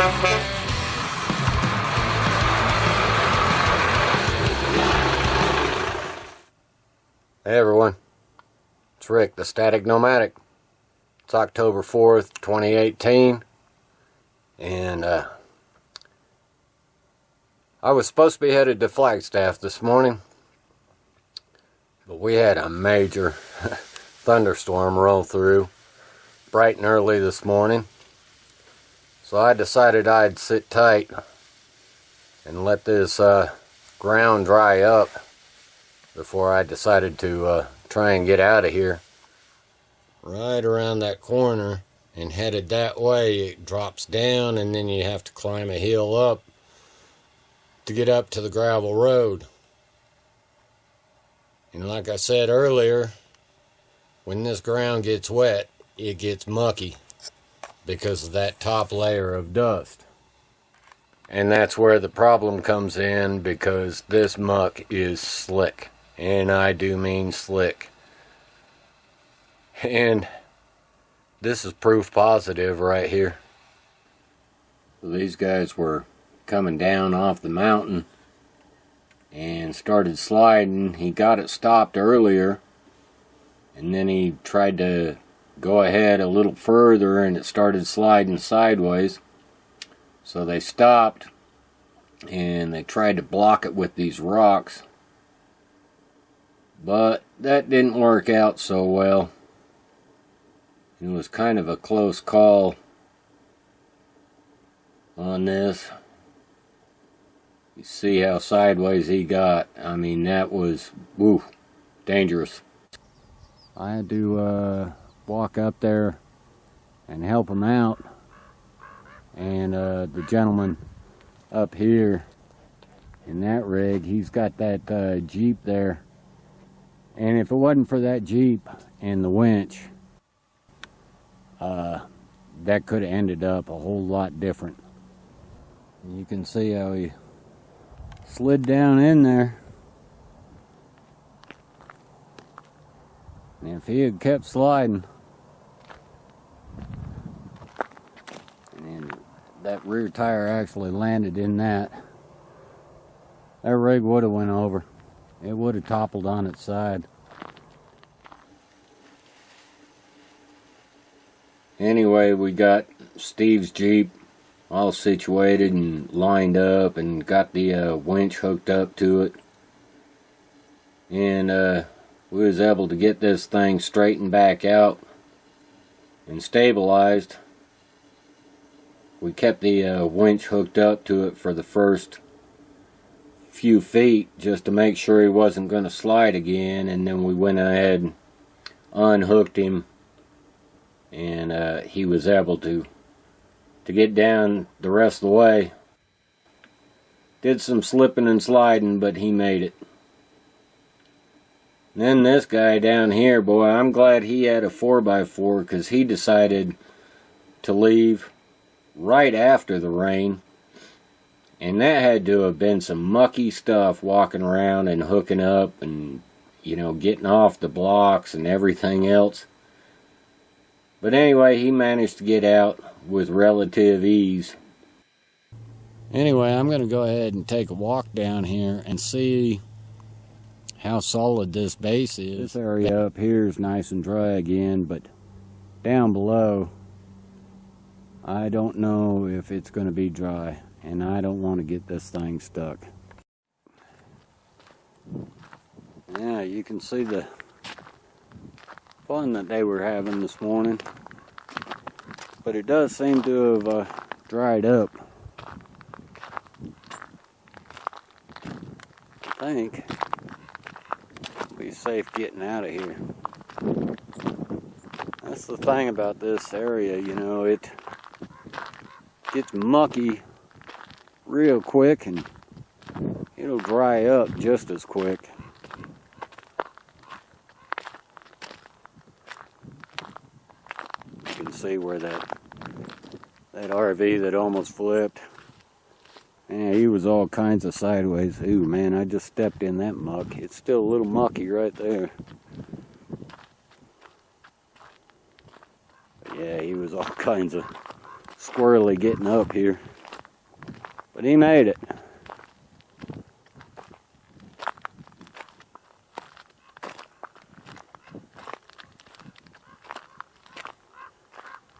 Hey everyone, it's Rick, the Static Nomadic. It's October 4th, 2018, and I was supposed to be headed to Flagstaff this morning, but we had a major thunderstorm roll through bright and early this morning, so I decided I'd sit tight and let this ground dry up before I decided to try and get out of here. Right around that corner and headed that way, it drops down and then you have to climb a hill up to get up to the gravel road. And like I said earlier, when this ground gets wet, it gets mucky because of that top layer of dust. And that's where the problem comes in, because this muck is slick. And I do mean slick. And this is proof positive right here. These guys were coming down off the mountain and started sliding. He got it stopped earlier, and then he tried to go ahead a little further and it started sliding sideways. So they stopped and they tried to block it with these rocks. But that didn't work out so well. It was kind of a close call on this. You see how sideways he got. I mean, that was, woo, dangerous. I had to walk up there and help him out. And the gentleman up here in that rig, he's got that Jeep there. And if it wasn't for that Jeep and the winch, that could have ended up a whole lot different. You can see how he slid down in there. And if he had kept sliding, and that rear tire actually landed in that rig would have went over. It would have toppled on its side. Anyway, we got Steve's Jeep all situated and lined up and got the winch hooked up to it. And we was able to get this thing straightened back out and stabilized. We kept the winch hooked up to it for the first few feet just to make sure he wasn't going to slide again, and then we went ahead and unhooked him, and he was able to get down the rest of the way. Did some slipping and sliding, but he made it. And then this guy down here, boy, I'm glad he had a 4x4, because he decided to leave right after the rain. And that had to have been some mucky stuff, walking around and hooking up and, you know, getting off the blocks and everything else. But anyway, he managed to get out with relative ease. Anyway, I'm going to go ahead and take a walk down here and see how solid this base is. This area up here is nice and dry again, but down below, I don't know if it's going to be dry. And I don't want to get this thing stuck. Yeah, you can see the fun that they were having this morning. But it does seem to have dried up. I think it'll be safe getting out of here. That's the thing about this area, you know, it gets mucky real quick and it'll dry up just as quick. You can see where that RV that almost flipped, yeah, he was all kinds of sideways. Ooh, man, I just stepped in that muck. It's still a little mucky right there. But yeah, he was all kinds of squirrely getting up here. But he made it.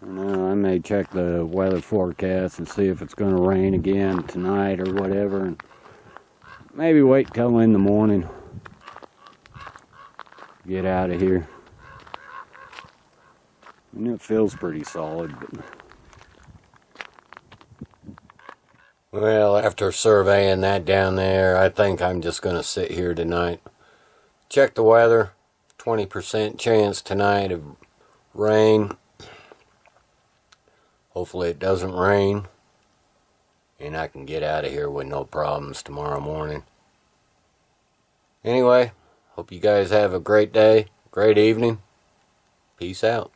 I may check the weather forecast and see if it's going to rain again tonight or whatever, and maybe wait till in the morning. Get out of here. And it feels pretty solid. But... Well, after surveying that down there, I think I'm just going to sit here tonight. Check the weather. 20% chance tonight of rain. Hopefully it doesn't rain. And I can get out of here with no problems tomorrow morning. Anyway, hope you guys have a great day, great evening. Peace out.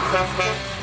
Thank you.